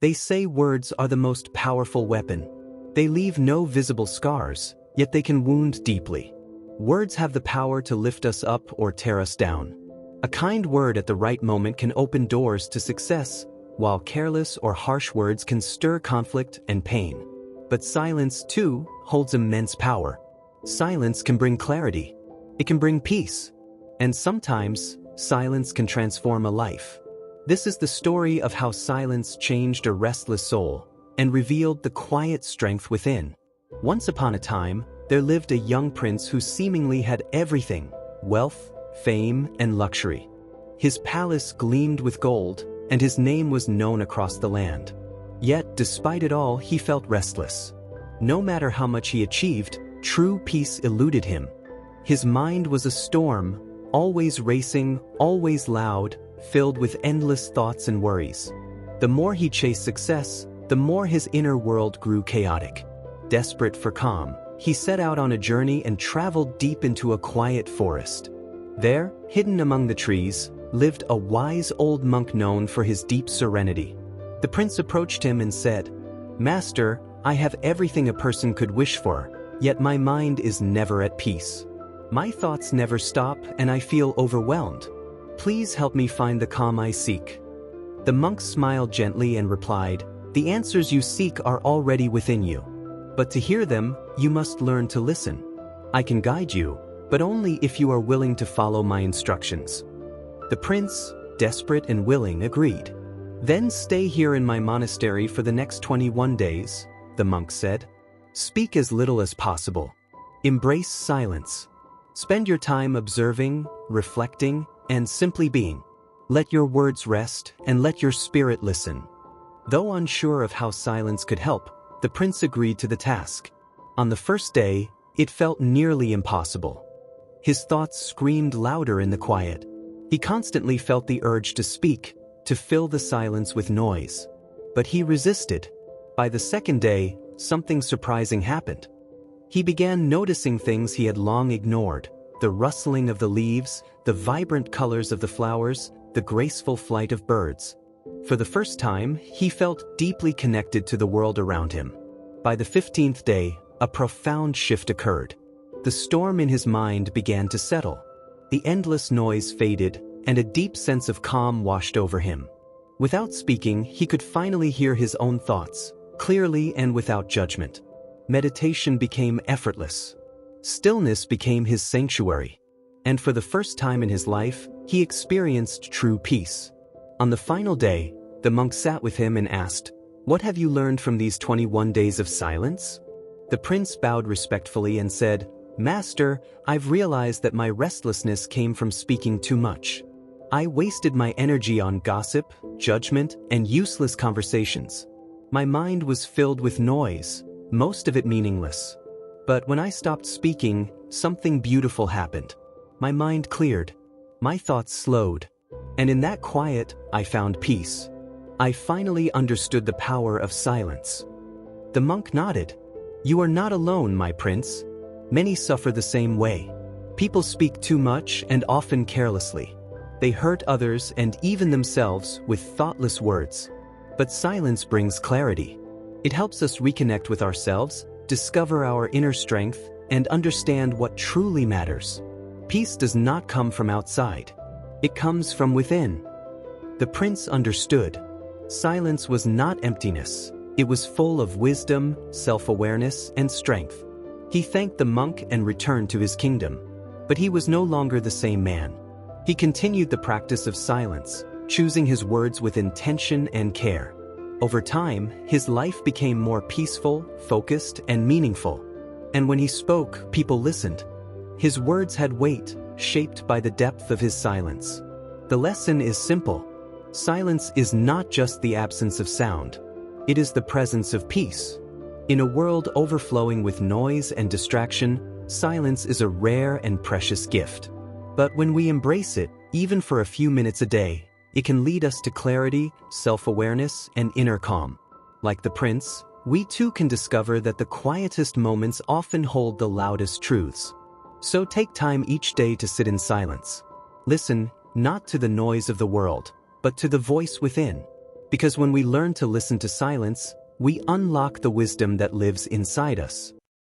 They say words are the most powerful weapon. They leave no visible scars, yet they can wound deeply. Words have the power to lift us up or tear us down. A kind word at the right moment can open doors to success, while careless or harsh words can stir conflict and pain. But silence, too, holds immense power. Silence can bring clarity. It can bring peace. And sometimes, silence can transform a life. This is the story of how silence changed a restless soul and revealed the quiet strength within. Once upon a time, there lived a young prince who seemingly had everything: wealth, fame, and luxury. His palace gleamed with gold, and his name was known across the land. Yet, despite it all, he felt restless. No matter how much he achieved, true peace eluded him. His mind was a storm, always racing, always loud, filled with endless thoughts and worries. The more he chased success, the more his inner world grew chaotic. Desperate for calm, he set out on a journey and traveled deep into a quiet forest. There, hidden among the trees, lived a wise old monk known for his deep serenity. The prince approached him and said, "Master, I have everything a person could wish for, yet my mind is never at peace. My thoughts never stop and I feel overwhelmed. Please help me find the calm I seek." The monk smiled gently and replied, "The answers you seek are already within you. But to hear them, you must learn to listen. I can guide you, but only if you are willing to follow my instructions." The prince, desperate and willing, agreed. "Then stay here in my monastery for the next 21 days, the monk said. "Speak as little as possible. Embrace silence. Spend your time observing, reflecting, and simply being. Let your words rest and let your spirit listen." Though unsure of how silence could help, the prince agreed to the task. On the first day, it felt nearly impossible. His thoughts screamed louder in the quiet. He constantly felt the urge to speak, to fill the silence with noise. But he resisted. By the second day, something surprising happened. He began noticing things he had long ignored: the rustling of the leaves, the vibrant colors of the flowers, the graceful flight of birds. For the first time, he felt deeply connected to the world around him. By the 15th day, a profound shift occurred. The storm in his mind began to settle. The endless noise faded, and a deep sense of calm washed over him. Without speaking, he could finally hear his own thoughts, clearly and without judgment. Meditation became effortless. Stillness became his sanctuary. And for the first time in his life, he experienced true peace. On the final day, the monk sat with him and asked, "What have you learned from these 21 days of silence?" The prince bowed respectfully and said, "Master, I've realized that my restlessness came from speaking too much. I wasted my energy on gossip, judgment, and useless conversations. My mind was filled with noise, most of it meaningless. But when I stopped speaking, something beautiful happened. My mind cleared. My thoughts slowed. And in that quiet, I found peace. I finally understood the power of silence." The monk nodded. "You are not alone, my prince. Many suffer the same way. People speak too much and often carelessly. They hurt others and even themselves with thoughtless words. But silence brings clarity. It helps us reconnect with ourselves, discover our inner strength, and understand what truly matters. Peace does not come from outside. It comes from within." The prince understood. Silence was not emptiness. It was full of wisdom, self-awareness, and strength. He thanked the monk and returned to his kingdom. But he was no longer the same man. He continued the practice of silence, choosing his words with intention and care. Over time, his life became more peaceful, focused, and meaningful. And when he spoke, people listened. His words had weight, shaped by the depth of his silence. The lesson is simple. Silence is not just the absence of sound. It is the presence of peace. In a world overflowing with noise and distraction, silence is a rare and precious gift. But when we embrace it, even for a few minutes a day, it can lead us to clarity, self-awareness, and inner calm. Like the prince, we too can discover that the quietest moments often hold the loudest truths. So take time each day to sit in silence. Listen, not to the noise of the world, but to the voice within. Because when we learn to listen to silence, we unlock the wisdom that lives inside us.